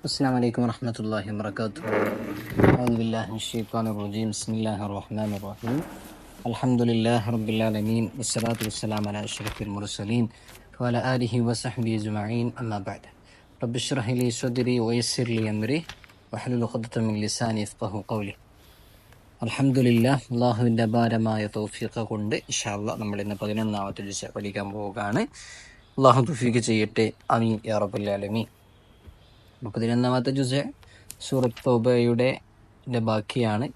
السلام عليكم ورحمة الله وبركاته. أعوذ بالله من الشيطان الرجيم. بسم الله الرحمن الرحيم. الحمد لله رب العالمين والصلاة والسلام على أشرف المرسلين وعلى آله وصحبه أجمعين. أما بعد. رب اشرح لي صدري ويسر لي أمري واحلل عقدة من لساني يفقهوا قولي. അൽഹംദുലില്ലാഹ്, അള്ളാഹുവിൻ്റെ അപാരമായ തൗഫീഖ് കൊണ്ട് ഇൻഷാ അല്ലാഹ് നമ്മൾ ഇന്ന് 11ാമത്തെ ജുസ് പഠിക്കാൻ പോവുകയാണ്. അള്ളാഹു തൗഫീഖ് ചെയ്യട്ടെ, ആമീൻ യാ റബ്ബൽ ആലമീൻ. 11ാമത്തെ ജുസ് സൂറത്ത് തൗബയുടെ ബാക്കിയാണ്.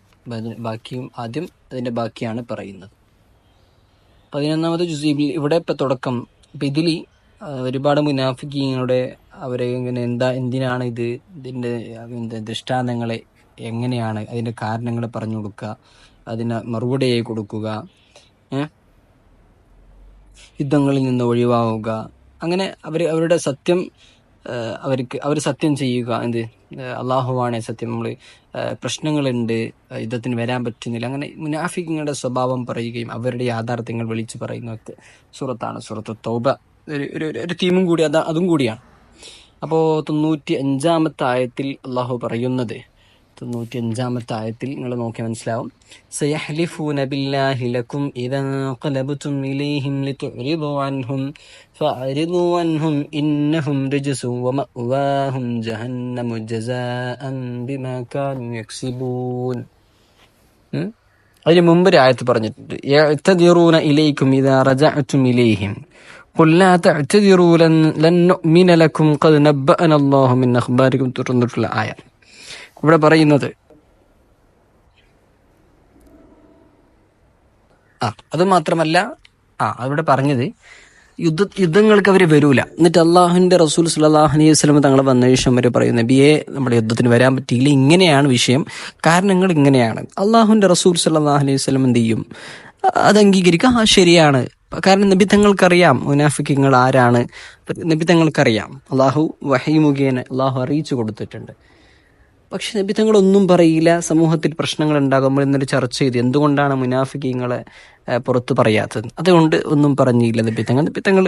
ആദ്യം അതിൻ്റെ ബാക്കിയാണ് പറയുന്നത്. 11ാമത്തെ ജുസിൽ ഇവിടെ ഇപ്പം തുടക്കം. ഇപ്പം ഇതിൽ ഒരുപാട് മുനാഫിഖീങ്ങളുടെ അവരെ എന്തിനാണ് ഇതിൻ്റെ ദൃഷ്ടാന്തങ്ങളെ എങ്ങനെയാണ് അതിൻ്റെ കാരണങ്ങൾ പറഞ്ഞു കൊടുക്കുക, അതിന് മറുപടിയായി കൊടുക്കുക, യുദ്ധങ്ങളിൽ നിന്ന് ഒഴിവാവുക, അങ്ങനെ അവരുടെ സത്യം അവർ സത്യം ചെയ്യുക. അള്ളാഹുവാണ് സത്യം, നമ്മൾ പ്രശ്നങ്ങളുണ്ട്, യുദ്ധത്തിന് വരാൻ പറ്റുന്നില്ല, അങ്ങനെ മുനാഫിഖുകളുടെ സ്വഭാവം പറയുകയും അവരുടെ യാഥാർത്ഥ്യങ്ങൾ വിളിച്ചു പറയുന്നതൊക്കെ സൂറത്താണ്. സൂറത്ത് തൗബ ഒരു തീമും കൂടി അതും കൂടിയാണ്. അപ്പോൾ 95ാമത്തെ ആയത്തിൽ അള്ളാഹു പറയുന്നത്, 95ാമത്തെ ആയത്തിൽ നിങ്ങൾ നോക്കിയാൽ മനസ്സിലാവും. സയഹ്ലിഫൂന ബില്ലാഹി ലക്കും ഇദാ ഖലബ്തും ഇലൈഹിം ലിതുഅ്രിദു അൻഹും ഫഅ്രിദു അൻഹും ഇന്നഹും റിജ്സുൻ വമഅവാഹും ജഹന്നമു ജസാഅൻ ബിമാ കാനൂ യക്സിബൂൻ. അതിന് മുമ്പ് ഒരു ആയത്ത് പറഞ്ഞിട്ടുണ്ട്, യഅ്തദിറൂന ഇലൈക്കും ഇദാ റജഅ്തും ഇലൈഹിം ഖുൽ ലാ തഅ്തദിറൂ ലൻ നുഅ്മിന ലക്കും ഖദ് നബ്ബഅന അല്ലാഹു മിൻ അഖ്ബാരിക്കും തുറന്നിട്ടുള്ള ആയ. ഇവിടെ പറയുന്നത് അത് മാത്രമല്ല, അവിടെ പറഞ്ഞത് യുദ്ധങ്ങൾക്ക് അവർ വരൂല. എന്നിട്ട് അള്ളാഹുവിൻ്റെ റസൂൽ സ്വല്ലല്ലാഹു അലൈഹി വസല്ലം തങ്ങൾ വന്ന ശേഷം അവർ പറയുന്ന, നബിയെ നമ്മുടെ യുദ്ധത്തിന് വരാൻ പറ്റിയില്ല, ഇങ്ങനെയാണ് വിഷയം, കാരണങ്ങൾ ഇങ്ങനെയാണ്. അള്ളാഹുവിൻ്റെ റസൂൽ സ്വല്ലല്ലാഹു അലൈഹി വസല്ലം എന്ത് ചെയ്യും? അത് അംഗീകരിക്കുക, ശരിയാണ്. കാരണം നബി തങ്ങൾക്കറിയാം മുനാഫിഖുകൾ ആരാണ്, നബി തങ്ങൾക്കറിയാം. അള്ളാഹു വഹി മുഖേന അള്ളാഹു അറിയിച്ചു കൊടുത്തിട്ടുണ്ട്. പക്ഷെ നബി തങ്ങളൊന്നും പറയില്ല. സമൂഹത്തിൽ പ്രശ്നങ്ങൾ ഉണ്ടാകുമ്പോൾ എന്നൊരു ചർച്ച ചെയ്ത് എന്തുകൊണ്ടാണ് മുനാഫിഖീങ്ങളെ പുറത്ത് പറയാത്തത്, അതുകൊണ്ട് ഒന്നും പറഞ്ഞില്ല നബി തങ്ങൾ.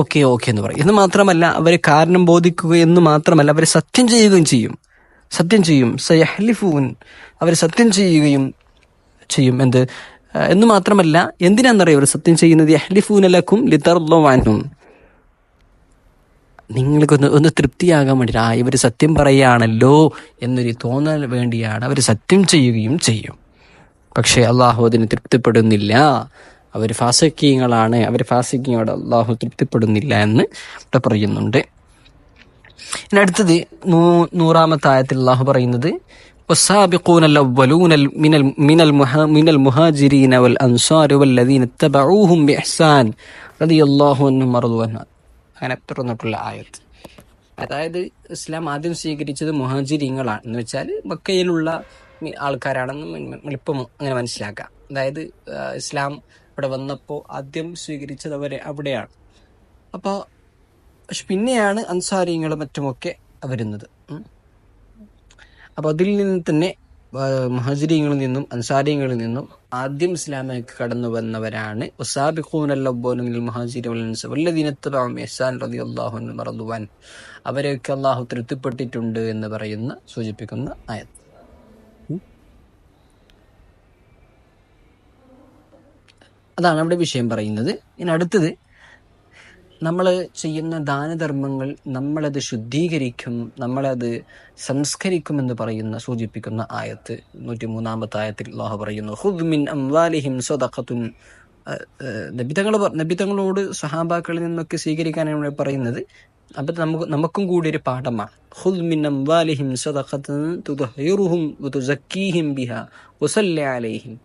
ഓക്കെ എന്ന് പറയും. എന്ന് മാത്രമല്ല, അവരെ കാരണം ബോധിക്കുകയെന്ന് മാത്രമല്ല, അവരെ സത്യം ചെയ്യുകയും ചെയ്യും. സയഹ്ലിഫൂൻ, അവർ സത്യം ചെയ്യുകയും ചെയ്യും. എന്ന് മാത്രമല്ല, എന്തിനാണെന്നറിയോ അവർ സത്യം ചെയ്യുന്നത്? യഹ്ലിഫൂന ലക്കും ലിതർളൂ അൻഹും, നിങ്ങൾക്കൊന്ന് തൃപ്തിയാകാൻ വേണ്ടി, ഇവർ സത്യം പറയുകയാണല്ലോ എന്നൊരു തോന്നൽ വേണ്ടിയാണ് അവർ സത്യം ചെയ്യുകയും ചെയ്യും. പക്ഷേ അള്ളാഹു അതിന് തൃപ്തിപ്പെടുന്നില്ല. അവർ ഫാസിഖീങ്ങളാണ്, ഫാസിഖീങ്ങളോട് അള്ളാഹു തൃപ്തിപ്പെടുന്നില്ല എന്ന് ഇവിടെ പറയുന്നുണ്ട്. ഇനി അടുത്തത് 100ാമത്തെ ആയത്തിൽ അള്ളാഹു പറയുന്നത്, والسابقون الأولون من المهاجرين والأنصار والذين اتبعوهم بإحسان رضي الله عنهم ورضوا عنه. അങ്ങനെ തുറന്നിട്ടുള്ള ആയത്ത്. അതായത് ഇസ്ലാം ആദ്യം സ്വീകരിച്ചത് മുഹാജിരീങ്ങളാണ് എന്ന് വെച്ചാൽ മക്കയിലുള്ള ആൾക്കാരാണെന്ന് എളുപ്പം അങ്ങനെ മനസ്സിലാക്കാം. അതായത് ഇസ്ലാം ഇവിടെ വന്നപ്പോൾ ആദ്യം സ്വീകരിച്ചത് അവിടെയാണ്. അപ്പോൾ പിന്നെയാണ് അൻസാരിങ്ങളും മറ്റുമൊക്കെ വരുന്നത്. അപ്പോൾ അതിൽ നിന്ന് തന്നെ മുഹാജിരീങ്ങളിൽ നിന്നും അൻസാരിങ്ങളിൽ നിന്നും ആദ്യം ഇസ്ലാമിലേക്ക് കടന്നു വന്നവരാണ് അവരെയൊക്കെ അള്ളാഹു തൃപ്തിപ്പെട്ടിട്ടുണ്ട് എന്ന് സൂചിപ്പിക്കുന്ന ആയത്ത്. അതാണ് അവിടെ വിഷയം പറയുന്നത്. ഇനി അടുത്തത്, നമ്മൾ ചെയ്യുന്ന ദാനധർമ്മങ്ങൾ നമ്മളത് ശുദ്ധീകരിക്കും, നമ്മളത് സംസ്കരിക്കുമെന്ന് സൂചിപ്പിക്കുന്ന ആയത്ത് 103ാമത്തെ ആയത്തിൽ അല്ലാഹു പറയുന്നു, ഖുദ് മിൻ അംവാലിഹിം സദഖത്തുൻ. നബിതങ്ങളോട് സഹാബാക്കളിൽ നിന്നൊക്കെ സ്വീകരിക്കാനാണ് പറയുന്നത്. അപ്പം നമുക്കും കൂടി ഒരു പാഠമാണ്. ഖുദ് മിൻ അംവാലിഹിം സദഖത്തുൻ തുത്ഹിറുഹും വതുസക്കീഹിം ബിഹാ വസല്ലി അലൈഹിം.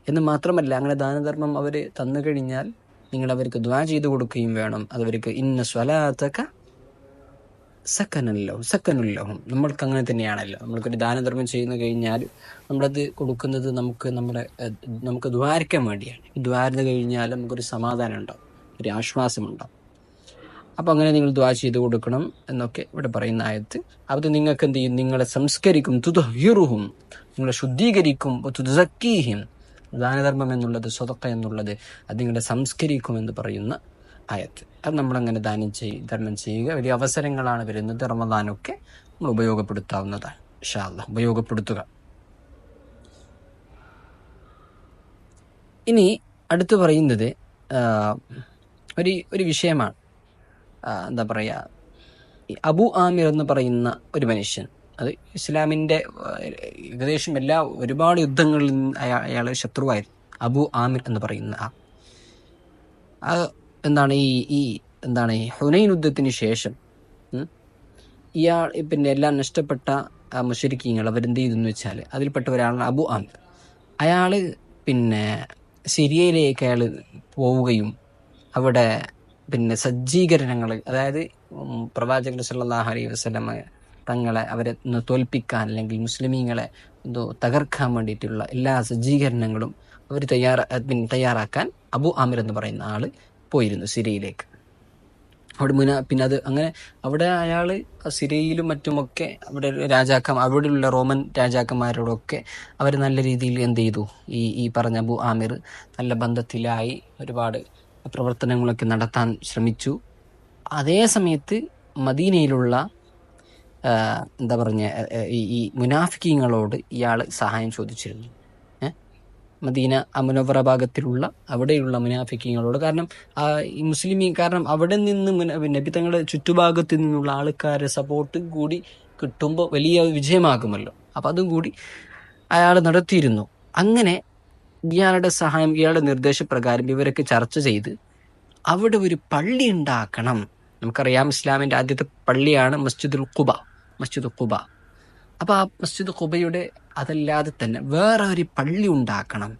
എന്ന് മാത്രമല്ല, അങ്ങനെ ദാനധർമ്മം അവർ തന്നു കഴിഞ്ഞാൽ നിങ്ങൾ അവർക്ക് ദുആ ചെയ്തു കൊടുക്കുകയും വേണം. അതവർക്ക് ഇന്ന സ്വലാത്തക സക്കനുല്ലഹും. നമ്മൾക്ക് അങ്ങനെ തന്നെയാണല്ലോ. നമ്മൾക്കൊരു ദാനധർമ്മം ചെയ്യുന്ന കഴിഞ്ഞാൽ നമ്മളത് കൊടുക്കുന്നത് നമുക്ക് ദ്വാരക്കാൻ വേണ്ടിയാണ്. ദ്വാരന്ന് കഴിഞ്ഞാൽ നമുക്കൊരു സമാധാനം ഉണ്ടാവും, ഒരു ആശ്വാസമുണ്ടാവും. അപ്പം അങ്ങനെ നിങ്ങൾ ദുആ ചെയ്ത് കൊടുക്കണം എന്നൊക്കെ ഇവിടെ പറയുന്ന ആയത്ത്. അത് നിങ്ങൾക്ക് എന്ത് ചെയ്യും? നിങ്ങളെ സംസ്കരിക്കും, തുത്ഹിറുഹും, നിങ്ങളെ ശുദ്ധീകരിക്കും, തുസക്കീഹിം. ദാനധർമ്മം എന്നുള്ളത്, സ്വതക്ക എന്നുള്ളത് അത് നിങ്ങളെ സംസ്കരിക്കുമെന്ന് പറയുന്ന ആയത്ത്. അത് നമ്മളങ്ങനെ ധർമ്മം ചെയ്യുക. വലിയ അവസരങ്ങളാണ് വരുന്നത്. റമദാനൊക്കെ നമ്മൾ ഉപയോഗപ്പെടുത്താവുന്നതാണ്. ഇൻഷാ അല്ലാഹ് ഉപയോഗപ്പെടുത്തുക. ഇനി അടുത്ത് പറയുന്നത് ഒരു വിഷയമാണ്. എന്താ പറയുക, അബു ആമിർ എന്ന് പറയുന്ന ഒരു മനുഷ്യൻ, അത് ഇസ്ലാമിൻ്റെ ഏകദേശം ഒരുപാട് യുദ്ധങ്ങളിൽ അയാൾ ശത്രുവായിരുന്നു. അബു ആമിർ എന്ന് പറയുന്ന എന്താണ് ഹുനൈൻ യുദ്ധത്തിന് ശേഷം ഇയാൾ പിന്നെ എല്ലാം നഷ്ടപ്പെട്ട മുശ്രിക്കീങ്ങൾ അവരെന്ത് ചെയ്തെന്ന് വെച്ചാൽ അതിൽപ്പെട്ട ഒരാളാണ് അബു ആമിർ. അയാൾ പിന്നെ സിറിയയിലേക്ക് അയാൾ പോവുകയും അവിടെ പിന്നെ സജ്ജീകരണങ്ങൾ, അതായത് പ്രവാചകൻ സല്ലല്ലാഹു അലൈഹി വസല്ലം തങ്ങളെ അവരെ തോൽപ്പിക്കാൻ അല്ലെങ്കിൽ മുസ്ലിമീങ്ങളെ തകർക്കാൻ വേണ്ടിയിട്ടുള്ള എല്ലാ സജ്ജീകരണങ്ങളും അവർ തയ്യാറാക്കാൻ അബു ആമിർ എന്ന് പറയുന്ന ആള് പോയിരുന്നു സിറിയയിലേക്ക്. അവിടെ പിന്നെ അത് അങ്ങനെ അവിടെ അയാൾ സിറിയയിലും മറ്റുമൊക്കെ അവിടെയുള്ള റോമൻ രാജാക്കന്മാരോടൊക്കെ അവർ നല്ല രീതിയിൽ എന്ത് ചെയ്തു, ഈ പറഞ്ഞ അബു ആമിർ നല്ല ബന്ധത്തിലായി ഒരുപാട് പ്രവർത്തനങ്ങളൊക്കെ നടത്താൻ ശ്രമിച്ചു. അതേ സമയത്ത് മദീനയിലുള്ള എന്താ പറഞ്ഞ ഈ മുനാഫിക്കീങ്ങളോട് ഇയാൾ സഹായം ചോദിച്ചിരുന്നു. മദീന മുനവ്വറ ഭാഗത്തിലുള്ള അവിടെയുള്ള മുനാഫിക്കീങ്ങളോട്. കാരണം കാരണം അവിടെ നിന്ന് നബി തങ്ങളുടെ ചുറ്റുഭാഗത്ത് നിന്നുള്ള ആൾക്കാരെ സപ്പോർട്ട് കൂടി കിട്ടുമ്പോൾ വലിയ വിജയമാകുമല്ലോ. അപ്പം അതും കൂടി അയാൾ നടത്തിയിരുന്നു. അങ്ങനെ ഇയാളുടെ സഹായം, ഇയാളുടെ നിർദ്ദേശപ്രകാരം ഇവരൊക്കെ ചർച്ച ചെയ്ത് അവിടെ ഒരു പള്ളി ഉണ്ടാക്കണം. നമുക്കറിയാം ഇസ്ലാമിൻ്റെ ആദ്യത്തെ പള്ളിയാണ് മസ്ജിദുൽ ഖുബ. അപ്പോൾ ആ മസ്ജിദ് ഖുബയുടെ അതല്ലാതെ തന്നെ വേറെ ഒരു പള്ളി ഉണ്ടാക്കണം.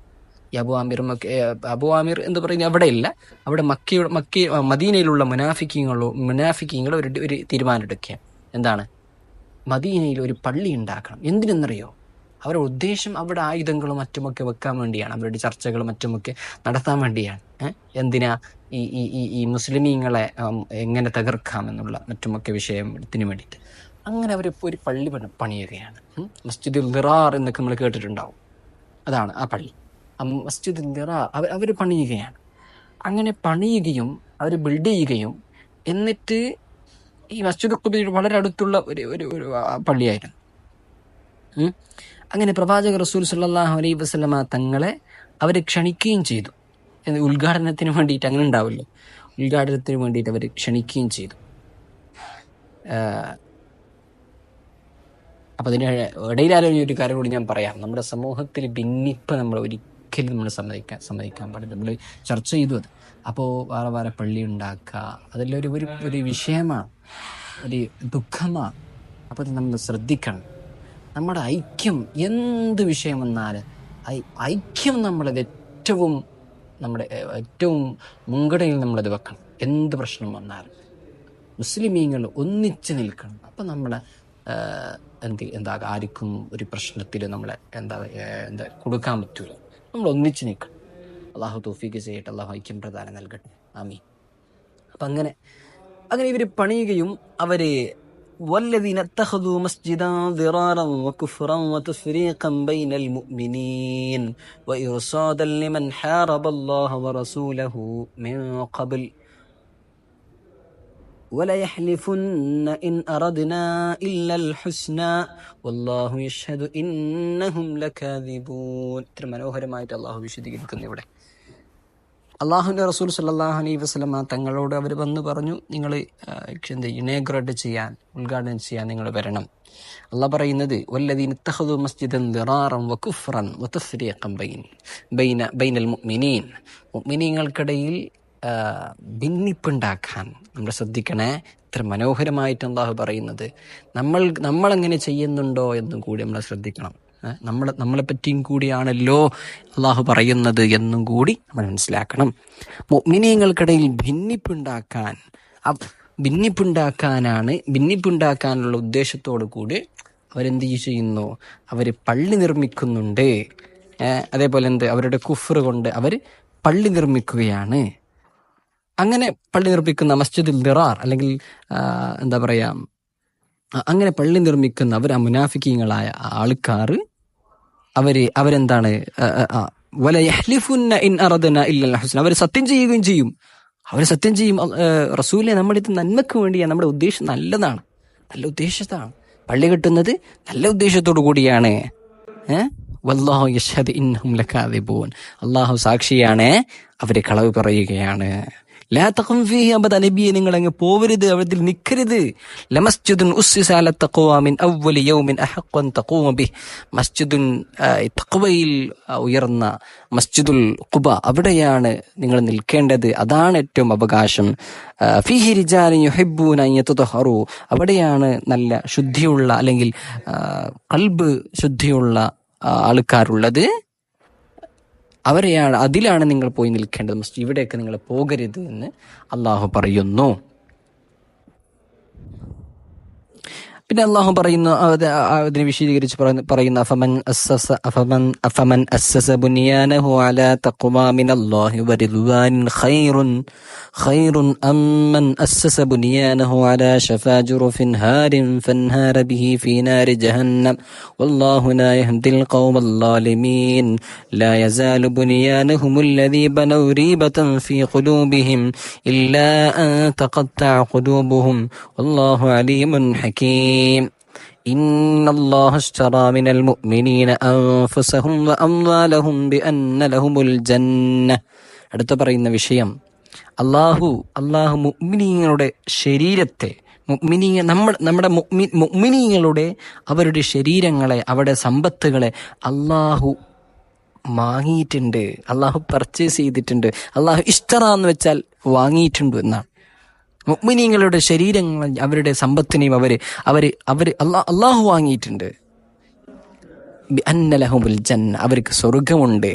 ഈ അബു ആമിർ എന്ന് പറയുന്നത് അവിടെയില്ല, അവിടെ മദീനയിലുള്ള മുനാഫിക്കീങ്ങൾ ഒരു തീരുമാനമെടുക്കുക. എന്താണ്? മദീനയിൽ ഒരു പള്ളി ഉണ്ടാക്കണം. എന്തിനെന്നറിയോ? അവരുടെ ഉദ്ദേശം അവിടെ ആയുധങ്ങളും മറ്റുമൊക്കെ വെക്കാൻ വേണ്ടിയാണ്, അവരുടെ ചർച്ചകളും മറ്റുമൊക്കെ നടത്താൻ വേണ്ടിയാണ്. എന്തിനാ? ഈ മുസ്ലിമീങ്ങളെ എങ്ങനെ തകർക്കാമെന്നുള്ള മറ്റുമൊക്കെ വിഷയത്തിന് വേണ്ടിയിട്ട്. അങ്ങനെ അവർ ഒരു പള്ളി പണിയുകയാണ്. മസ്ജിദുൽ ദിറാർ എന്നൊക്കെ നമ്മൾ കേട്ടിട്ടുണ്ടാവും. അതാണ് ആ പള്ളി, മസ്ജിദുൽ ദിറാർ. അവർ പണിയുകയാണ്. അങ്ങനെ പണിയുകയും അവർ ബിൽഡ് ചെയ്യുകയും, എന്നിട്ട് ഈ മസ്ജിദ് ഖുബയുടെ വളരെ അടുത്തുള്ള ഒരു പള്ളിയായിരുന്നു. അങ്ങനെ പ്രവാചക റസൂൽ സല്ലല്ലാഹു അലൈഹി വസല്ലമ തങ്ങളെ അവർ ക്ഷണിക്കുകയും ചെയ്തു. ഉദ്ഘാടനത്തിന് വേണ്ടിയിട്ട്. അങ്ങനെ ഉണ്ടാവുമല്ലോ, ഉദ്ഘാടനത്തിന് വേണ്ടിയിട്ട് അവർ ക്ഷണിക്കുകയും ചെയ്തു. അപ്പം അതിന് ഇടയിലാലോചന ഒരു കാര്യം കൂടി ഞാൻ പറയാം. നമ്മുടെ സമൂഹത്തിൽ ഭിന്നിപ്പ് നമ്മൾ ഒരിക്കലും നമ്മൾ സമ്മതിക്കാൻ പാടില്ല. നമ്മൾ ചർച്ച ചെയ്തു അത്. അപ്പോൾ വേറെ പള്ളി ഉണ്ടാക്കുക, അതെല്ലാം ഒരു വിഷയമാണ്, ഒരു ദുഃഖമാണ്. അപ്പോൾ അത് നമ്മൾ ശ്രദ്ധിക്കണം. നമ്മുടെ ഐക്യം, എന്ത് വിഷയം വന്നാലും ഐക്യം നമ്മളത് ഏറ്റവും മുൻഗണനയിൽ നമ്മളത് വെക്കണം. എന്ത് പ്രശ്നം വന്നാലും മുസ്ലിമീങ്ങൾ ഒന്നിച്ച് നിൽക്കണം. അപ്പം നമ്മളെ ആർക്കും ഒരു പ്രശ്നത്തിൽ നമ്മളെ കൊടുക്കാൻ പറ്റൂല. നമ്മൾ ഒന്നിച്ച് നിൽക്കണം. അള്ളാഹു തൗഫീഖ് ചെയ്യട്ടെ. അള്ളാഹു ഐക്യം പ്രദാനം നൽകട്ടെ. ആമീൻ. അപ്പം അങ്ങനെ ഇവർ പണിയുകയും അവര് والذين اتخذوا مسجدا ضرارا وكفرا وتفريقا بين المؤمنين وإرصادا لمن حارب الله ورسوله من قبل ولا يحلفن إن أردنا إلا الحسنى والله يشهد إنهم لكاذبون. ഇത്ര മനോഹരമായിട്ട് അള്ളാഹു വിശദീകരിക്കുന്നു ഇവിടെ. അള്ളാഹുവിൻ്റെ റസൂൽ സല്ലല്ലാഹു അലൈഹി വസല്ലമ തങ്ങളോട് അവർ വന്ന് പറഞ്ഞു, നിങ്ങൾ ഇനേഗ്രേറ്റ് ചെയ്യാൻ, ഉദ്ഘാടനം ചെയ്യാൻ നിങ്ങൾ വരണം. അള്ളാഹ് പറയുന്നത് വല്ലദീന ഇത്തഖദു മസ്ജിദൻ ദിറാറൻ വകുഫ്റൻ വതഫ്രീഖൻ ബൈനൽ മുഅ്മിനീൻ. മുഅ്മിനീങ്ങൾക്കിടയിൽ ഭിന്നിപ്പുണ്ടാക്കാൻ നമ്മൾ ശ്രദ്ധിക്കണേ. ഇത്ര മനോഹരമായിട്ട് അള്ളാഹു പറയുന്നത് നമ്മളെങ്ങനെ ചെയ്യുന്നുണ്ടോ എന്നും കൂടി നമ്മൾ ശ്രദ്ധിക്കണം. നമ്മളെപ്പറ്റിയും കൂടിയാണല്ലോ അള്ളാഹു പറയുന്നത് എന്നും കൂടി നമ്മൾ മനസ്സിലാക്കണം. മുഅ്മിനീങ്ങൾക്കിടയിൽ ഭിന്നിപ്പുണ്ടാക്കാനുള്ള ഉദ്ദേശത്തോടു കൂടി അവരെന്ത് ചെയ്യുന്നു? അവർ പള്ളി നിർമ്മിക്കുന്നുണ്ട്. അതേപോലെ അവരുടെ കുഫ്ർ കൊണ്ട് അവർ പള്ളി നിർമ്മിക്കുകയാണ്. അങ്ങനെ പള്ളി നിർമ്മിക്കുന്ന മസ്ജിദുൽ ദിറാർ, അല്ലെങ്കിൽ അങ്ങനെ പള്ളി നിർമ്മിക്കുന്ന അവർ മുനാഫിക്കീങ്ങളായ ആൾക്കാർ അവരെന്താണ്? വല യഹ്ലിഫുന്ന ഇൻ അറദന ഇല്ലൽ ഹുസ്ന. അവർ സത്യം ചെയ്യുകയും ചെയ്യും, അവർ സത്യം ചെയ്യും, റസൂലെ നമ്മുടെ ഇത് നന്മക്ക് വേണ്ടിയാണ്, നമ്മുടെ ഉദ്ദേശം നല്ലതാണ്, നല്ല ഉദ്ദേശത്താണ്, പള്ളി കെട്ടുന്നത് നല്ല ഉദ്ദേശത്തോടു കൂടിയാണ്. വല്ലാഹു യശ്ഹദു ഇന്നഹും ലകാദിബൂൻ, അള്ളാഹു സാക്ഷിയാണ്, അവര് കളവ് പറയുകയാണ്. ലാ തഖും ഫീഹി അബദ, നബിയെ നിങ്ങൾ അങ്ങ് പോവരുത്, അവരിൽ നിൽക്കരുത്. ലമസ്ജിദുൻ ഉസ്സിസ അല തഖ്വ മിൻ അവ്വലി യൗമിൻ അഹഖ്ഖു അൻ തഖൂമ ബിഹി, മസ്ജിദുൻ തഖ്വയിൽ ഉയർന്ന മസ്ജിദുൽ ഖുബ, അവിടെയാണ് നിങ്ങൾ നിൽക്കേണ്ടത്, അതാണ് ഏറ്റവും അവകാശം. ഫീഹി റിജാലുൻ യുഹിബ്ബൂന അൻ യതഹറു, അവിടെയാണ് നല്ല ശുദ്ധിയുള്ള അല്ലെങ്കിൽ ഖൽബ് ശുദ്ധിയുള്ള ആൾക്കാരുള്ളത്, അവരെയാണ്, അതിലാണ് നിങ്ങൾ പോയി നിൽക്കേണ്ടത്, ഇവിടെയൊക്കെ നിങ്ങൾ പോകരുത് എന്ന് അള്ളാഹു പറയുന്നു. പിന്നെ അള്ളാഹു പറയുന്നു, അതിനെ വിശദീകരിച്ച് പറയുന്നു, അഫമൻ അസ്സസ ബുനിയാനഹു അലാ തഖ്വ മിനല്ലാഹി വറിദ്വാനിൻ ഖൈറുൻ അമ്മൻ അസ്സസ ബുനിയാനഹു അലാ ശഫാ ജുറുഫിൻ ഹാരിൻ ഫൻഹാര ബിഹി ഫീ നാരി ജഹന്നം വല്ലാഹു ലാ യഹ്ദിൽ ഖൗമൽ ളാലിമീൻ ലാ യസാലു ബുനിയാനഹും അല്ലദീ ബനൗ റീബതൻ ഫീ ഖുലൂബിഹിം ഇല്ലാ അൻ തഖത്തഅ ഖുലൂബുഹും വല്ലാഹു അലീമുൻ ഹകീം. ഇന്നല്ലാഹു അശ്തറാ മിനൽ മുഅ്മിനീന അൻഫുസഹും വഅംവാലഹും ബിഅന്ന ലഹുമുൽ ജന്ന. അടുത്ത പറയുന്ന വിഷയം, അള്ളാഹു മുഅ്മിനീങ്ങളുടെ ശരീരത്തെ, നമ്മുടെ മുഅ്മിനീങ്ങളുടെ അവരുടെ ശരീരങ്ങളെ, അവരുടെ സമ്പത്തുകളെ അള്ളാഹു വാങ്ങിയിട്ടുണ്ട്, അള്ളാഹു പർച്ചേസ് ചെയ്തിട്ടുണ്ട്. അള്ളാഹു ഇഷ്തറ എന്ന് വെച്ചാൽ വാങ്ങിയിട്ടുണ്ട് എന്നാണ്. മുഅ്മിനീങ്ങളുടെ ശരീരങ്ങൾ, അവരുടെ സമ്പത്തിനെയും അള്ളാഹു വാങ്ങിയിട്ടുണ്ട്. ബിഅന്ന ലഹുമുൽ ജന്ന, അവർക്ക് സ്വർഗമുണ്ട്.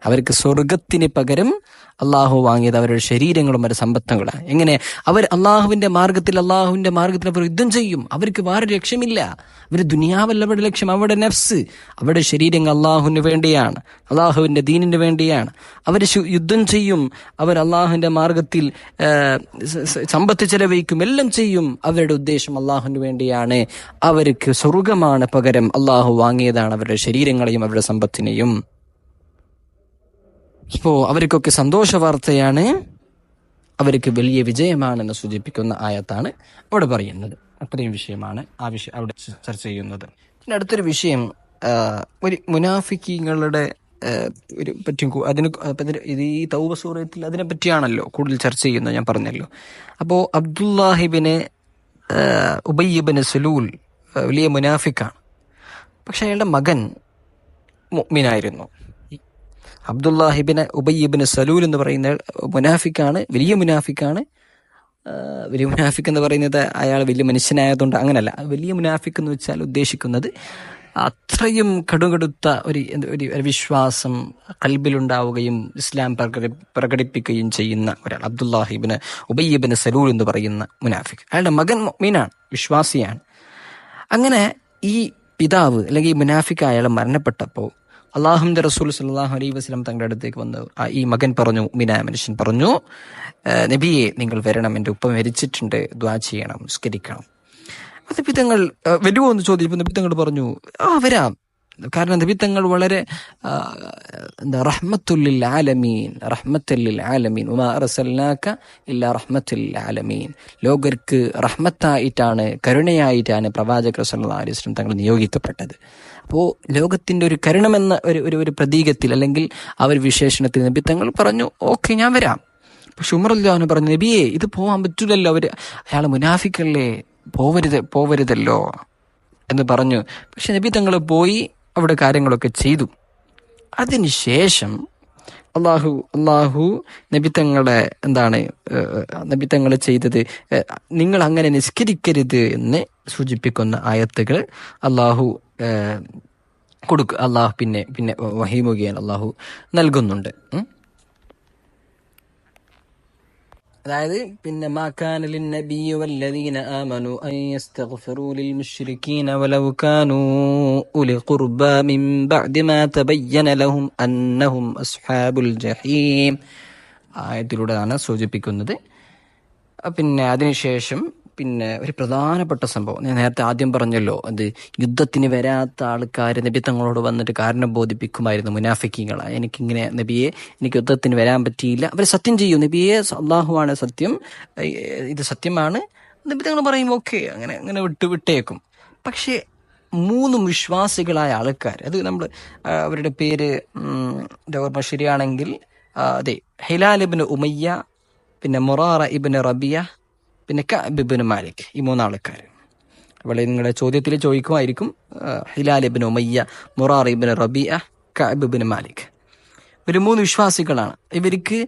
അവർക്ക് സ്വർഗത്തിന് പകരം അള്ളാഹു വാങ്ങിയത് അവരുടെ ശരീരങ്ങളും അവരുടെ സമ്പത്തുകളാണ്. എങ്ങനെ? അവർ അള്ളാഹുവിന്റെ മാർഗത്തിൽ അവർ യുദ്ധം ചെയ്യും. അവർക്ക് വേറെ ലക്ഷ്യമില്ല. അവർ ദുനിയാവല്ല അവരുടെ ലക്ഷ്യം, അവരുടെ നഫ്സ്, അവരുടെ ശരീരങ്ങൾ അള്ളാഹുവിന് വേണ്ടിയാണ്, അള്ളാഹുവിന്റെ ദീനിന് വേണ്ടിയാണ്. അവർ യുദ്ധം ചെയ്യും, അവർ അള്ളാഹുവിന്റെ മാർഗത്തിൽ സമ്പത്ത് ചെലവഴിക്കും, എല്ലാം ചെയ്യും. അവരുടെ ഉദ്ദേശം അള്ളാഹുവിന് വേണ്ടിയാണ്. അവർക്ക് സ്വർഗമാണ് പകരം അള്ളാഹു വാങ്ങിയതാണ് അവരുടെ ശരീരങ്ങളെയും അവരുടെ സമ്പത്തിനെയും. ഇപ്പോ അവർക്കൊക്കെ സന്തോഷ വാർത്തയാണ്, അവർക്ക് വലിയ വിജയമാണെന്ന് സൂചിപ്പിക്കുന്ന ആയത്താണ് അവിടെ പറയുന്നത്. അത്രയും വിഷയമാണ് അവിടെ ചർച്ച ചെയ്യുന്നത്. പിന്നെ അടുത്തൊരു വിഷയം, ഒരു മുനാഫിക്കീങ്ങളുടെ ഈ തൗബ സൂറത്തിൽ അതിനെ പറ്റിയാണല്ലോ കൂടുതൽ ചർച്ച ചെയ്യുന്നത്, ഞാൻ പറഞ്ഞല്ലോ. അപ്പോൾ അബ്ദുല്ലാഹിബിന് ഉബയ്യ് ഇബ്നു സലൂൽ വലിയ മുനാഫിക്കാണ്. പക്ഷെ അയാളുടെ മകൻ മുഅ്മിനായിരുന്നു. അബ്ദുല്ലാഹിബിന് ഉബയ്യ് ഇബ്നു സലൂൽ എന്ന് പറയുന്ന മുനാഫിക്കാണ്, വലിയ മുനാഫിക്കാണ്. വലിയ മുനാഫിക്ക് എന്ന് പറയുന്നത് അയാൾ വലിയ മനുഷ്യനായതുകൊണ്ട് അങ്ങനല്ല. വലിയ മുനാഫിക്ക് എന്ന് വെച്ചാൽ ഉദ്ദേശിക്കുന്നത് അത്രയും കടുകടുത്ത ഒരു വിശ്വാസം ഖൽബിലുണ്ടാവുകയും ഇസ്ലാം പ്രകടിപ്പിക്കുകയും ചെയ്യുന്ന ഒരാൾ, അബ്ദുല്ലാഹിബിന് ഉബയ്യ് ഇബ്നു സലൂൽ എന്ന് പറയുന്ന മുനാഫിക്ക്. അയാളുടെ മകൻ മുഅ്മിനാണ്, വിശ്വാസിയാണ്. അങ്ങനെ ഈ പിതാവ് അല്ലെങ്കിൽ ഈ മുനാഫിക്ക് അയാൾ മരണപ്പെട്ടപ്പോൾ അള്ളാഹുവിന്റെ റസൂൽ സല്ലല്ലാഹു അലൈഹി വസല്ലം തങ്ങളുടെ അടുത്തേക്ക് വന്നു. ഈ മകൻ പറഞ്ഞു, മുഅ്മിനായ മനുഷ്യൻ പറഞ്ഞു, നബിയെ നിങ്ങൾ വരണം, എൻ്റെ ഉപ്പ മരിച്ചിട്ടുണ്ട്, ദുആ ചെയ്യണം, നിസ്കരിക്കണം. നബിതങ്ങൾ വരുമോ എന്ന് ചോദിച്ചപ്പോൾ നബിതങ്ങൾ പറഞ്ഞു വരാം. കാരണം നബിതങ്ങൾ വളരെ റഹ്മത്തുൽ ലിൽ ആലമീൻ വമാ അർസൽനാക ഇല്ലാ റഹ്മത്തുൽ ലിൽ ആലമീൻ, ലോകർക്ക് റഹ്മത്തായിട്ടാണ്, കരുണയായിട്ടാണ് പ്രവാചകർ സല്ലല്ലാഹു അലൈഹി വസല്ലം തങ്ങൾ നിയോഗിക്കപ്പെട്ടത്. അപ്പോൾ ലോകത്തിന്റെ ഒരു കരുണമെന്ന ഒരു പ്രതീകത്തിൽ അല്ലെങ്കിൽ ആ ഒരു വിശേഷണത്തിൽ നബി തങ്ങൾ പറഞ്ഞു, ഓക്കെ ഞാൻ വരാം. പക്ഷെ ഉമർ റളിയല്ലാഹു അൻഹു പറഞ്ഞു, നബിയെ ഇത് പോകാൻ പറ്റൂലല്ലോ, അയാൾ മുനാഫിക്കല്ലേ, പോവരുതല്ലോ എന്ന് പറഞ്ഞു. പക്ഷെ നബി തങ്ങൾ പോയി അവിടെ കാര്യങ്ങളൊക്കെ ചെയ്തു. അതിനുശേഷം അള്ളാഹു നബിത്തങ്ങളെ നബിത്തങ്ങൾ ചെയ്തത്, നിങ്ങൾ അങ്ങനെ നിസ്കരിക്കരുത് എന്ന് സൂചിപ്പിക്കുന്ന ആയത്തുകൾ അള്ളാഹു അള്ളാഹു പിന്നെ വഹീ മുഖേന അള്ളാഹു നൽകുന്നുണ്ട്. അതായത് പിന്നെ മാ കാന ലിന്നബിയ്യി വല്ലദീന ആമനൂ അൻ യസ്തഗ്ഫിറൂ ലിൽ മുശ്രികീന വലൗ കാനൂ ഉലി ഖുർബാ മിൻ ബഅദി മാ തബയ്യന ലഹും അന്നഹും അസ്ഹാബുൽ ജഹീം ആയത്തിലൂടെയാണ് സൂചിപ്പിക്കുന്നത്. പിന്നെ അതിനുശേഷം പിന്നെ ഒരു പ്രധാനപ്പെട്ട സംഭവം ഞാൻ നേരത്തെ ആദ്യം പറഞ്ഞല്ലോ, അത് യുദ്ധത്തിന് വരാത്ത ആൾക്കാർ നബി തങ്ങളോട് വന്നിട്ട് കാരണം ബോധിപ്പിക്കുമായിരുന്നു. മുനാഫിക്കീങ്ങളാ, എനിക്കിങ്ങനെ നബിയെ, എനിക്ക് യുദ്ധത്തിന് വരാൻ പറ്റിയില്ല. അവർ സത്യം ചെയ്യും, നബിയെ അള്ളാഹുവാണ് സത്യം, ഇത് സത്യമാണ്. നബി തങ്ങൾ പറയും ഓക്കെ, അങ്ങനെ അങ്ങനെ വിട്ടേക്കും. പക്ഷേ 3 വിശ്വാസികളായ ആൾക്കാർ, അത് നമ്മൾ അവരുടെ പേര് ഓർമ്മ ശരിയാണെങ്കിൽ അതെ, ഹിലാൽ ഇബ്നു ഉമയ്യ, പിന്നെ മുറാറ ഇബ്നു റബിയ, പിന്നെ കഅബ് ഇബ്നു മാലിക്. ഈ 3 ആൾക്കാർ ഇവിടെ നിങ്ങളുടെ ചോദ്യത്തിൽ ചോദിക്കുമായിരിക്കും. ഹിലാൽ ഇബ്നു ഉമയ്യ, മുറാറ ഇബ്നു റബിയ, കഅബ് ഇബ്നു മാലിക്. ഇവർ 3 വിശ്വാസികളാണ്. ഇവർക്ക്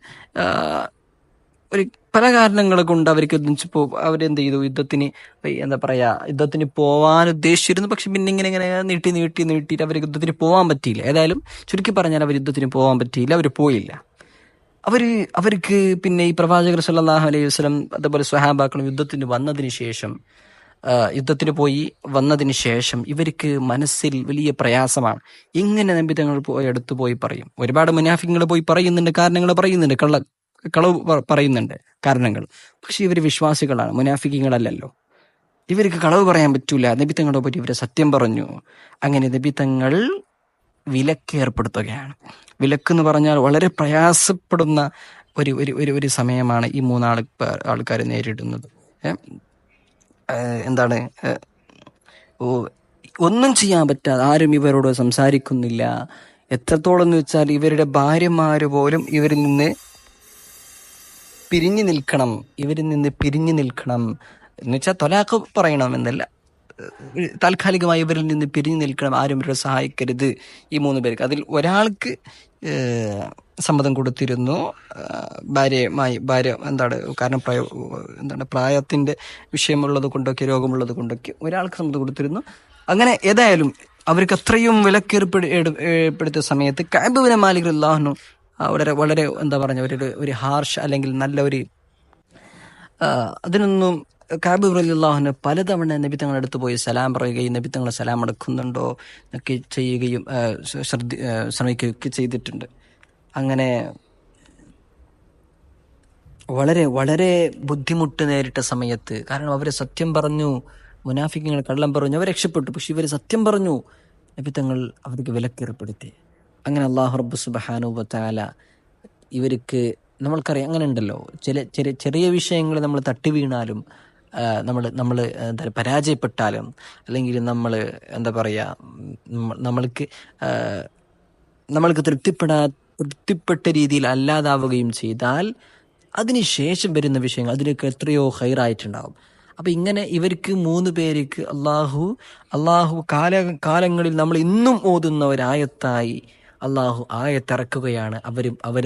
ഒരു പല കാരണങ്ങൾ കൊണ്ട് അവർക്ക് അവരെന്ത് ചെയ്തു, യുദ്ധത്തിന് എന്താ പറയാ, യുദ്ധത്തിന് പോവാൻ ഉദ്ദേശിച്ചിരുന്നു. പക്ഷെ പിന്നെ ഇങ്ങനെ നീട്ടിയിട്ട് അവർക്ക് യുദ്ധത്തിന് പോകാൻ പറ്റിയില്ല. ഏതായാലും ചുരുക്കി പറഞ്ഞാൽ അവർ യുദ്ധത്തിന് പോകാൻ പറ്റിയില്ല, അവർ പോയില്ല. അവർക്ക് പിന്നെ ഈ പ്രവാചകർ സല്ലല്ലാഹു അലൈഹി വസല്ലം അതുപോലെ സ്വഹാബാക്കളും യുദ്ധത്തിന് വന്നതിന് ശേഷം ഇവർക്ക് മനസ്സിൽ വലിയ പ്രയാസമാണ്. എങ്ങനെ നബി തങ്ങൾ അടുത്ത് പോയി പറയും? ഒരുപാട് മുനാഫിക്കുകൾ പോയി പറയുന്നുണ്ട്, കാരണങ്ങൾ പറയുന്നുണ്ട്, കളവ് പറയുന്നുണ്ട് കാരണങ്ങൾ. പക്ഷെ ഇവർ വിശ്വാസികളാണ്, മുനാഫിക്കുകളല്ലല്ലോ. ഇവർക്ക് കളവ് പറയാൻ പറ്റൂല. നബി തങ്ങളെ പറ്റി ഇവരെ സത്യം പറഞ്ഞു. അങ്ങനെ നബി തങ്ങൾ വിലക്ക് ഏർപ്പെടുത്തുകയാണ്. വിലക്കെന്ന് പറഞ്ഞാൽ വളരെ പ്രയാസപ്പെടുന്ന ഒരു സമയമാണ് ഈ 3 ആൾക്കാർ നേരിടുന്നത്. എന്താണ്, ഒന്നും ചെയ്യാൻ പറ്റാതെ ആരും ഇവരോട് സംസാരിക്കുന്നില്ല. എത്രത്തോളം എന്ന് വെച്ചാൽ ഇവരുടെ ഭാര്യമാര് പോലും ഇവരിൽ നിന്ന് പിരിഞ്ഞു നിൽക്കണം എന്ന് വെച്ചാൽ തൊലാഖ് പറയണം എന്നല്ല, താൽക്കാലികമായി ഇവരിൽ നിന്ന് പിരിഞ്ഞു നിൽക്കണം, ആരും ഇവരെ സഹായിക്കരുത്. ഈ 3 പേർക്ക്, അതിൽ ഒരാൾക്ക് സമ്മതം കൊടുത്തിരുന്നു, ഭാര്യ കാരണം പ്രായത്തിന്റെ വിഷയമുള്ളത് കൊണ്ടൊക്കെ, രോഗമുള്ളത് കൊണ്ടൊക്കെ ഒരാൾക്ക് സമ്മതം കൊടുത്തിരുന്നു. അങ്ങനെ ഏതായാലും അവർക്ക് അത്രയും വിലക്കേർപ്പെടുത്തിയ സമയത്ത് കഅബ് ഇബ്നു മാലിക് റളിയല്ലാഹു അൻഹു വളരെ വളരെ എന്താ പറഞ്ഞ ഒരു ഹാർഷ് അല്ലെങ്കിൽ നല്ല ഒരു അതിനൊന്നും കഅബ് റളിയല്ലാഹു അൻഹു പലതവണ നബി തങ്ങളുടെ അടുത്ത് പോയി സലാം പറയുകയും നബി തങ്ങളെ സലാം അടക്കുന്നുണ്ടോ എന്നൊക്കെ ചെയ്യുകയും ശ്രമിക്കുകയൊക്കെ ചെയ്തിട്ടുണ്ട്. അങ്ങനെ വളരെ വളരെ ബുദ്ധിമുട്ട് നേരിട്ട സമയത്ത്, കാരണം അവർ സത്യം പറഞ്ഞു, മുനാഫിക്കുകൾ കള്ളം പറഞ്ഞു, അവർ രക്ഷപ്പെട്ടു. പക്ഷെ ഇവർ സത്യം പറഞ്ഞു, നബി തങ്ങൾ അവർക്ക് വിലക്കേർപ്പെടുത്തി. അങ്ങനെ അല്ലാഹു റബ്ബ് സുബ്ഹാനഹു വ തആല ഇവർക്ക്, നമ്മൾക്കറിയാം അങ്ങനെ ഉണ്ടല്ലോ, ചെറിയ വിഷയങ്ങൾ നമ്മൾ തട്ടി വീണാലും, നമ്മൾ പരാജയപ്പെട്ടാലും, അല്ലെങ്കിൽ നമ്മൾ എന്താ പറയുക, നമ്മൾക്ക് തൃപ്തിപ്പെട്ട രീതിയിൽ അല്ലാതാവുകയും ചെയ്താൽ അതിനുശേഷം വരുന്ന വിഷയങ്ങൾ അതിനൊക്കെ എത്രയോ ഹൈറായിട്ടുണ്ടാവും. അപ്പൊ ഇങ്ങനെ ഇവർക്ക് 3 പേർക്ക് അള്ളാഹു കാലങ്ങളിൽ നമ്മൾ ഇന്നും ഓതുന്ന ഒരായത്തായി അള്ളാഹു ആയത്തിറക്കുകയാണ്. അവർ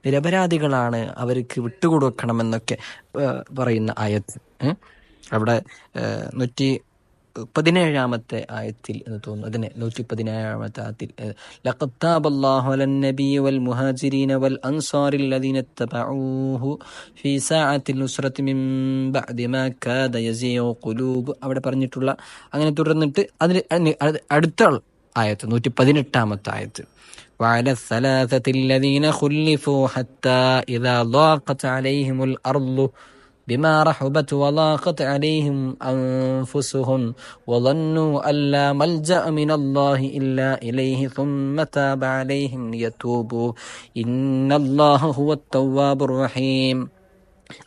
നിരപരാധികളാണ്, അവർക്ക് വിട്ടുകൊടുക്കണമെന്നൊക്കെ പറയുന്ന ആയത്ത്. അവിടെ 117 ആയത്തിൽ എന്ന് തോന്നുന്നു, അതിനെ 117 ആയത്തിൽ ലഖദ് താബല്ലാഹു അലൻ നബി വൽ മുഹാജിരീന വൽ അൻസാരിൽ ലദീന തബഊഹു ഫീ സഅത്തിൽ നുസ്റതി മിൻ ബഅദി മാ കാദ യസീഉ ഖുലൂബ്, അവിടെ പറഞ്ഞിട്ടുള്ള, അങ്ങനെ തുടർന്നിട്ട് അതിന് അടുത്ത ആയത്ത് 118 ആയത്ത് وعلى الثلاثة الذين خلفوا حتى إذا ضاقت عليهم الأرض بما رحبت وضاقت عليهم أنفسهم وظنوا أن لا ملجأ من الله إلا إليه ثم تاب عليهم ليتوبوا إن الله هو التواب الرحيم.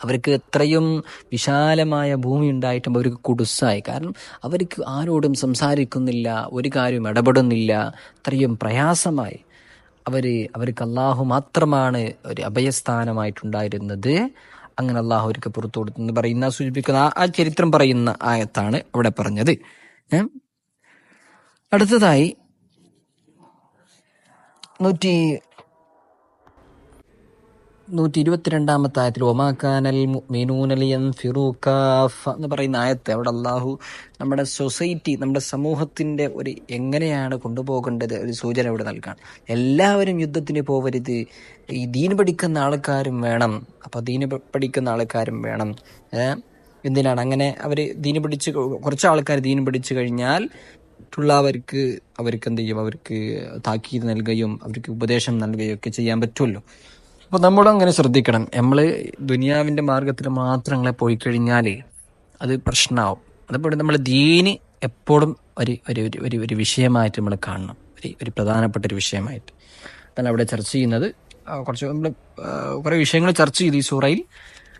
അവർക്ക് എത്രയും വിശാലമായ ഭൂമി ഉണ്ടായിട്ടും അവർക്ക് കുടുസായി. കാരണം അവർക്ക് ആരോടും സംസാരിക്കുന്നില്ല, ഒരു കാര്യം ഇടപെടുന്നില്ല, അത്രയും പ്രയാസമായി. അവർക്ക് അള്ളാഹു മാത്രമാണ് ഒരു അഭയസ്ഥാനമായിട്ടുണ്ടായിരുന്നത്. അങ്ങനെ അള്ളാഹു അവർക്ക് പുറത്തു കൊടുത്തെന്ന് പറയുന്ന, സൂചിപ്പിക്കുന്ന ആ ചരിത്രം പറയുന്ന ആയത്താണ് അവിടെ പറഞ്ഞത്. അടുത്തതായി 122 ആയത്തിൽ വമാ കാനൽ മുഅ്മിനൂന ലിയൻഫിറൂ കാഫ എന്ന് പറയുന്ന ആയത്ത്, അവിടെ അള്ളാഹു നമ്മുടെ സൊസൈറ്റി, നമ്മുടെ സമൂഹത്തിന്റെ ഒരു എങ്ങനെയാണ് കൊണ്ടുപോകേണ്ടത് ഒരു സൂചന ഇവിടെ നൽകാണ്. എല്ലാവരും യുദ്ധത്തിന് പോവരുത്, ഈ ദീൻ പഠിക്കുന്ന ആൾക്കാരും വേണം. അപ്പൊ ദീൻ പഠിക്കുന്ന ആൾക്കാരും വേണം. എന്തിനാണ് അങ്ങനെ കുറച്ച് ആൾക്കാർ ദീൻ പഠിച്ചു കഴിഞ്ഞാൽ മറ്റുള്ളവർക്ക് എന്ത് ചെയ്യും, അവർക്ക് താക്കീത് നൽകുകയും അവർക്ക് ഉപദേശം നൽകുകയും ഒക്കെ ചെയ്യാൻ പറ്റുമല്ലോ. അപ്പൊ നമ്മളും അങ്ങനെ ശ്രദ്ധിക്കണം. നമ്മള് ദുനിയാവിന്റെ മാർഗത്തിൽ മാത്രങ്ങളെ പോയി കഴിഞ്ഞാല് അത് പ്രശ്നമാവും. അതുപോലെ നമ്മൾ ദീന് എപ്പോഴും ഒരു ഒരു ഒരു ഒരു വിഷയമായിട്ട് നമ്മൾ കാണണം, ഒരു പ്രധാനപ്പെട്ട ഒരു വിഷയമായിട്ട്. അതാണ് അവിടെ ചർച്ച ചെയ്യുന്നത്. കുറച്ച് നമ്മൾ കുറേ വിഷയങ്ങൾ ചർച്ച ചെയ്തു ഈ സൂറയിൽ.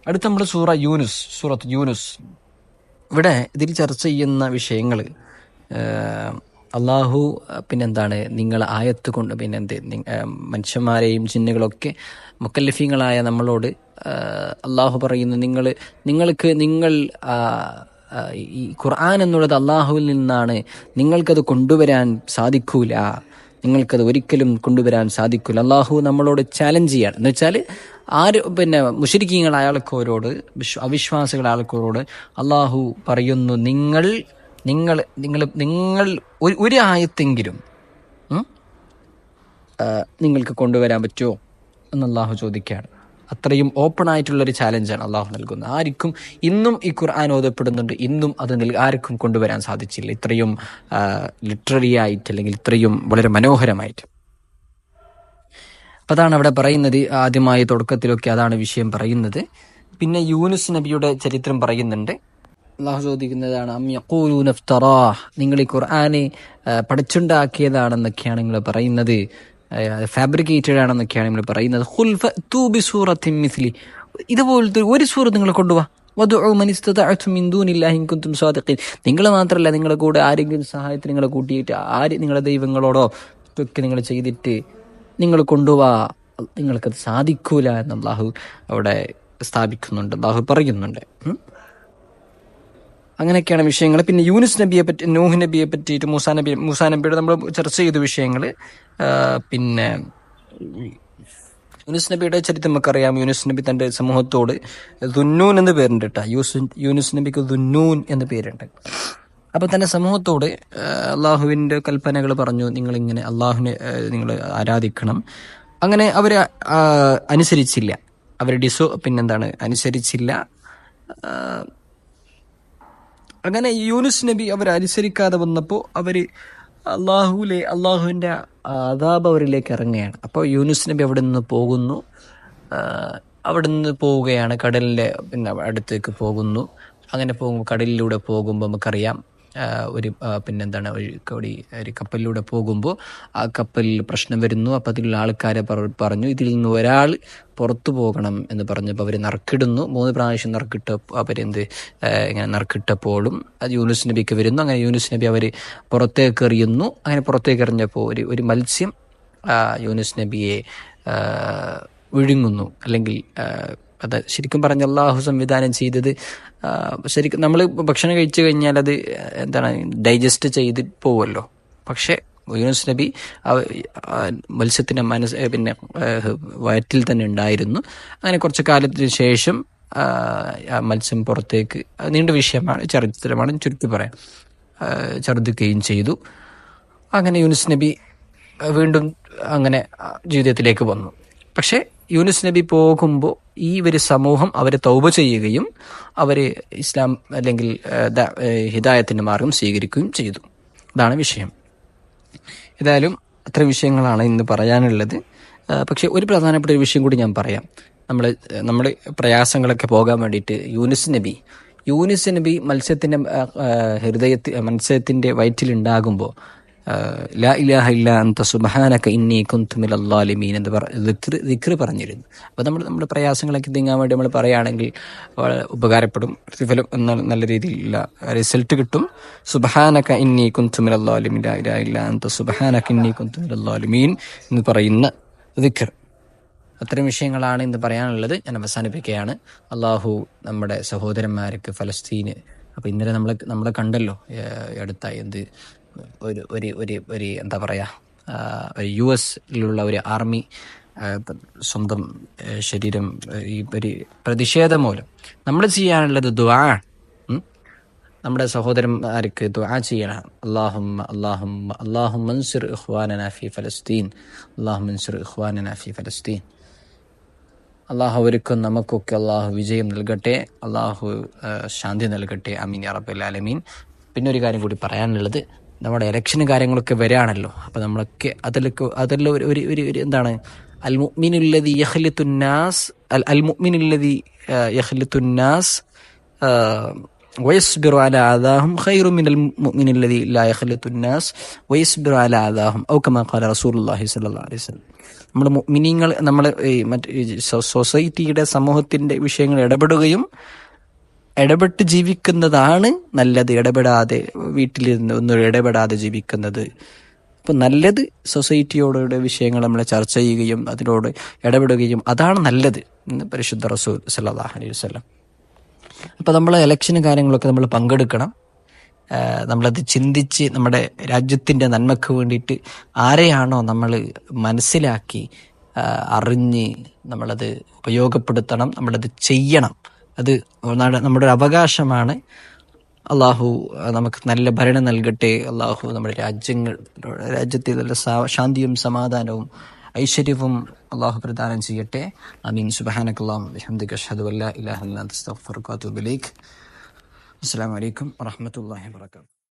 അടുത്ത നമ്മൾ സൂറത്ത് യൂനുസ്. ഇവിടെ ഇതിൽ ചർച്ച ചെയ്യുന്ന വിഷയങ്ങൾ അള്ളാഹു പിന്നെന്താണ്, നിങ്ങൾ ആയത്ത് കൊണ്ട് മനുഷ്യന്മാരെയും ജിന്നുകളൊക്കെ മുക്കല്ലഫീങ്ങളായ നമ്മളോട് അള്ളാഹു പറയുന്നു, നിങ്ങൾ ഈ ഖുർആൻ എന്നുള്ളത് അള്ളാഹുവിൽ നിന്നാണ്, നിങ്ങൾക്കത് കൊണ്ടുവരാൻ സാധിക്കൂല, നിങ്ങൾക്കത് ഒരിക്കലും കൊണ്ടുവരാൻ സാധിക്കില്ല. അള്ളാഹു നമ്മളോട് ചാലഞ്ച് ചെയ്യാണ്. എന്ന് വെച്ചാൽ മുശ്രിക്കീങ്ങളായ ആൾക്കാരോട്, അവിശ്വാസികളായ ആൾക്കാരോട് അള്ളാഹു പറയുന്നു, നിങ്ങൾ ഒരു ആയത്തെങ്കിലും നിങ്ങൾക്ക് കൊണ്ടുവരാൻ പറ്റുമോ എന്ന് അള്ളാഹു ചോദിക്കുകയാണ്. അത്രയും ഓപ്പൺ ആയിട്ടുള്ളൊരു ചാലഞ്ചാണ് അള്ളാഹു നൽകുന്നത്. ആർക്കും ഇന്നും ഈ ഖുർആൻ ഓതപ്പെടുന്നുണ്ട്, ഇന്നും അത് ആർക്കും കൊണ്ടുവരാൻ സാധിച്ചില്ല, ഇത്രയും ലിറ്റററി ആയിട്ട്, അല്ലെങ്കിൽ ഇത്രയും വളരെ മനോഹരമായിട്ട്. അപ്പം അതാണ് അവിടെ പറയുന്നത്. ആദ്യമായി തുടക്കത്തിലൊക്കെ അതാണ് വിഷയം പറയുന്നത്. പിന്നെ യൂനുസ് നബിയുടെ ചരിത്രം പറയുന്നുണ്ട്. അള്ളാഹു ചോദിക്കുന്നതാണ്, നിങ്ങൾ ഈ ഖുർആനെ പഠിച്ചുണ്ടാക്കിയതാണെന്നൊക്കെയാണ് നിങ്ങൾ പറയുന്നത്, ഫാബ്രിക്കേറ്റഡ് ആണെന്നൊക്കെയാണ് നിങ്ങൾ പറയുന്നത്. ഇതുപോലത്തെ ഒരു സൂറത്ത് നിങ്ങൾ കൊണ്ടുപോവാ, നിങ്ങൾ മാത്രമല്ല, നിങ്ങളുടെ കൂടെ ആരെങ്കിലും സഹായത്തിന് നിങ്ങളെ കൂട്ടിയിട്ട് നിങ്ങളുടെ ദൈവങ്ങളോടോ ഒക്കെ നിങ്ങൾ ചെയ്തിട്ട് നിങ്ങൾ കൊണ്ടുപോവാ, നിങ്ങൾക്കത് സാധിക്കൂല എന്ന് അള്ളാഹു അവിടെ സ്ഥാപിക്കുന്നുണ്ട്, അള്ളാഹു പറയുന്നുണ്ട്. അങ്ങനെയൊക്കെയാണ് വിഷയങ്ങൾ. പിന്നെ യൂനുസ് നബിയെ പറ്റി, നൂഹ് നബിയെ പറ്റിയിട്ട്, മൂസാ നബിയുടെ നമ്മൾ ചർച്ച ചെയ്ത വിഷയങ്ങൾ. പിന്നെ യൂനുസ് നബിയുടെ ചരിത്രം നമുക്കറിയാം. യൂനുസ് നബി തൻ്റെ സമൂഹത്തോട് ദുന്നൂൻ എന്ന് പേരുണ്ട് കേട്ടോ. യൂനുസ് നബിക്ക് ദുന്നൂൻ എന്ന് പേരുണ്ട്. അപ്പോൾ തൻ്റെ സമൂഹത്തോട് അള്ളാഹുവിൻ്റെ കൽപ്പനകൾ പറഞ്ഞു, നിങ്ങളിങ്ങനെ അള്ളാഹുവിനെ നിങ്ങൾ ആരാധിക്കണം. അങ്ങനെ അവർ അനുസരിച്ചില്ല, അനുസരിച്ചില്ല. അങ്ങനെ യൂനുസ് നബി അവർ അനുസരിക്കാതെ വന്നപ്പോൾ അവർ അള്ളാഹുവിൻ്റെ അദാബ് അവരിലേക്ക് ഇറങ്ങുകയാണ്. അപ്പോൾ യൂനുസ് നബി അവിടെ നിന്ന് പോകുന്നു, പോവുകയാണ്, കടലിൻ്റെ അടുത്തേക്ക് പോകുന്നു. അങ്ങനെ കടലിലൂടെ പോകുമ്പോൾ നമുക്കറിയാം, ഒരു കപ്പലിലൂടെ പോകുമ്പോൾ ആ കപ്പലിൽ പ്രശ്നം വരുന്നു. അപ്പോൾ അതിലുള്ള ആൾക്കാരെ പറഞ്ഞു, ഇതിൽ നിന്ന് ഒരാൾ പുറത്തു പോകണം എന്ന് പറഞ്ഞപ്പോൾ അവർ നറുക്കിടുന്നു. 3 പ്രാവശ്യം ഇങ്ങനെ നറുക്കിട്ടപ്പോഴും അത് യൂനുസ് നബിക്ക് വരുന്നു. അങ്ങനെ യൂനുസ് നബി അവർ പുറത്തേക്ക് എറിയുന്നു. അങ്ങനെ പുറത്തേക്ക് എറിഞ്ഞപ്പോൾ ഒരു മത്സ്യം യൂനുസ് നബിയെ വിഴുങ്ങുന്നു. അല്ലെങ്കിൽ അത് ശരിക്കും പറഞ്ഞ അള്ളാഹു സംവിധാനം ചെയ്തത്, ശരിക്കും നമ്മൾ ഭക്ഷണം കഴിച്ചു കഴിഞ്ഞാൽ അത് ഡൈജസ്റ്റ് ചെയ്ത് പോവുമല്ലോ. പക്ഷെ യൂനുസ് നബി മത്സ്യത്തിൻ്റെ വയറ്റിൽ തന്നെ ഉണ്ടായിരുന്നു. അങ്ങനെ കുറച്ച് കാലത്തിന് ശേഷം മത്സ്യം പുറത്തേക്ക്, നീണ്ട വിഷയമാണ്, ചരിത്രമാണ്, ചുരുക്കി പറയാം, ഛർദ്ദിക്കുകയും ചെയ്തു. അങ്ങനെ യൂനുസ് നബി വീണ്ടും അങ്ങനെ ജീവിതത്തിലേക്ക് വന്നു. പക്ഷെ യൂനുസ് നബി പോകുമ്പോൾ ഈ ഒരു സമൂഹം അവരെ തൗബ ചെയ്യുകയും അവർ ഇസ്ലാം അല്ലെങ്കിൽ ഹിദായത്തിൻ്റെ മാർഗം സ്വീകരിക്കുകയും ചെയ്തു. ഇതാണ് വിഷയം. ഏതായാലും അത്ര വിഷയങ്ങളാണ് ഇന്ന് പറയാനുള്ളത്. പക്ഷെ ഒരു പ്രധാനപ്പെട്ട ഒരു വിഷയം കൂടി ഞാൻ പറയാം. നമ്മുടെ പ്രയാസങ്ങളൊക്കെ പോകാൻ വേണ്ടിയിട്ട് യൂനുസ് നബി മത്സ്യത്തിൻ്റെ വയറ്റിലുണ്ടാകുമ്പോൾ ലാ ഇലാഹ ഇല്ലാ അൻത സുബ്ഹാനക ഇന്നി കുന്തു മിനൽ ളാലിമീൻ എന്ന് ദിക്ർ പറഞ്ഞിരുന്നു. അപ്പോൾ നമ്മുടെ പ്രയാസങ്ങളൊക്കെ നീങ്ങാൻ വേണ്ടി നമ്മൾ പറയുകയാണെങ്കിൽ ഉപകാരപ്പെടും, പ്രതിഫലം നല്ല രീതിയിലുള്ള റിസൾട്ട് കിട്ടും. സുബ്ഹാനക ഇന്നി കുന്തു മിനൽ ളാലിമീൻ, ലാ ഇലാഹ ഇല്ലാ അൻത സുബ്ഹാനക ഇന്നി കുന്തു മിനൽ ളാലിമീൻ എന്ന് പറയുന്ന ദിക്ർ. അത്തരം വിഷയങ്ങളാണ് ഇന്ന് പറയാനുള്ളത്. ഞാൻ അവസാനിപ്പിക്കുകയാണ്. അള്ളാഹു നമ്മുടെ സഹോദരന്മാർക്ക് ഫലസ്തീന്, അപ്പോൾ ഇന്നലെ നമ്മളെ കണ്ടല്ലോ, അടുത്തായി ഒരു എന്താ പറയുക, US-ലുള്ള ഒരു ആർമി സ്വന്തം ശരീരം ഈ ഒരു പ്രതിഷേധം മൂലം നമ്മൾ ചെയ്യാനുള്ളത് ദുആ, നമ്മുടെ സഹോദരന്മാർക്ക് ദുആ ചെയ്യണം. അല്ലാഹുമ്മ അൻസിർ ഇഖ്വാനനാ ഫീ ഫലസ്തീൻ, അള്ളാഹു അവർക്കും നമുക്കൊക്കെ അള്ളാഹു വിജയം നൽകട്ടെ, അള്ളാഹു ശാന്തി നൽകട്ടെ, ആമീൻ യാ റബ്ബൽ ആലമീൻ. പിന്നെ ഒരു കാര്യം കൂടി പറയാനുള്ളത്, നമ്മുടെ ഇലക്ഷന് കാര്യങ്ങളൊക്കെ വരികയാണല്ലോ. അപ്പോൾ നമ്മളൊക്കെ അതെല്ലാം ഒരു എന്താണ്, അൽ മുഅ്മിനുല്ലദി യഖ്ലിത്തുന്നാസ് വയസ്ബിറു അലാ ആദാഹും ഖൈറു മിനൽ മുഅ്മിനി അല്ലദീ ലാ യഖ്ലിതു الناس വയസ്ബിറു അലാ ആദാഹും ഔ കമാ ഖാല റസൂലുള്ളാഹി സ്വല്ലല്ലാഹു അലൈഹി വസല്ലം. നമ്മുടെ മുഅ്മിനീങ്ങൾ, നമ്മൾ സൊസൈറ്റിയുടെ സമൂഹത്തിന്റെ വിഷയങ്ങൾ ഇടപെട്ട് ജീവിക്കുന്നതാണ് നല്ലത്. ഇടപെടാതെ വീട്ടിലിരുന്ന് ഒന്നും ഇടപെടാതെ ജീവിക്കുന്നത്. ഇപ്പം നല്ലത് സൊസൈറ്റിയോടുള്ള വിഷയങ്ങൾ നമ്മൾ ചർച്ച ചെയ്യുകയും അതിനോട് ഇടപെടുകയും അതാണ് നല്ലത് എന്ന് പരിശുദ്ധ റസൂൽ സല്ലല്ലാഹു അലൈഹി വസല്ലം. അപ്പോൾ നമ്മൾ ഇലക്ഷനും കാര്യങ്ങളൊക്കെ നമ്മൾ പങ്കെടുക്കണം. നമ്മളത് ചിന്തിച്ച് നമ്മുടെ രാജ്യത്തിൻ്റെ നന്മയ്ക്ക് വേണ്ടിയിട്ട് ആരെയാണോ നമ്മൾ മനസ്സിലാക്കി അറിഞ്ഞ് നമ്മളത് ഉപയോഗപ്പെടുത്തണം, നമ്മളത് ചെയ്യണം. അത് നമ്മുടെ ഒരു അവകാശമാണ്. അള്ളാഹു നമുക്ക് നല്ല ഭരണം നൽകട്ടെ. അള്ളാഹു നമ്മുടെ രാജ്യത്തിൽ നല്ല ശാന്തിയും സമാധാനവും ഐശ്വര്യവും അള്ളാഹു പ്രദാനം ചെയ്യട്ടെ. ആമീൻ. സുബ്ഹാനകല്ലാഹുമ്മ വബിഹംദിക അഷ്ഹദു അല്ലാ ഇലാഹ ഇല്ലാ അൻത അസ്തഗ്ഫിറുക വഅതൂബു ഇലൈക്. അസ്സലാമു അലൈക്കും വറഹ്മത്തുള്ളാഹി വബറകാതുഹു.